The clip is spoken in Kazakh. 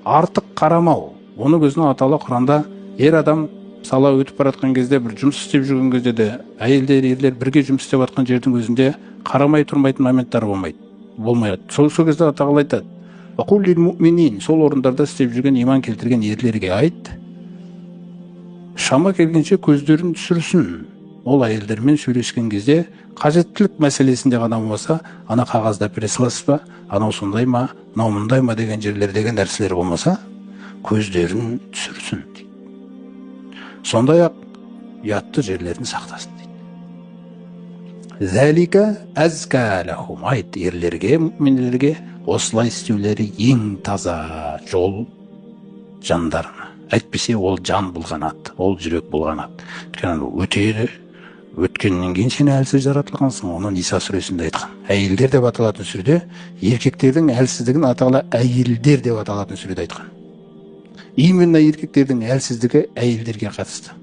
артық қарамау. Оны көзіне Аталла Құранда ер адам сала өтіп баратқан кезде, бір жұмыс істеп жүрген кезде де әйелдер, ерлер бірге жұмыс істеп жатқан жердің өзінде қарамай тұрмайтын моменттар болмайды. Сол кезде Аталла айтады: «Вақул лил муъминин», сол орындарда істеп жүрген иман келтірген ерлерге айт, шама келгенше көздерін түсірсін. Ол әйелдермен сөйлескен кезде қажеттілік мәселесінде ғана болмаса, ана қағазда бере саласыз ба, анау сондай ма, мынау мұндай ма деген жерлердегі нәрселер болмаса, көздерін түсірсін дейді. Сондай-ақ ұятты жерлерін сақтасын дейді. Зәлика әзка лахум, айт ерлерге, мүминдерге осылай істеулері ең таза жол жандарына. Әйтпесе ол жан болғанат, ол жүрек болғанат. Өтеді, өткеннен кейін сен әлсіз жаратылғансың. Оны Ниса сүресінде айтқан. Әйелдер деп аталатын сүреде, еркектердің әлсіздігін Аталла әйелдер деп аталатын сүреде айтқан. Именно еркектердің әлсіздігі әйелдерге қатысты.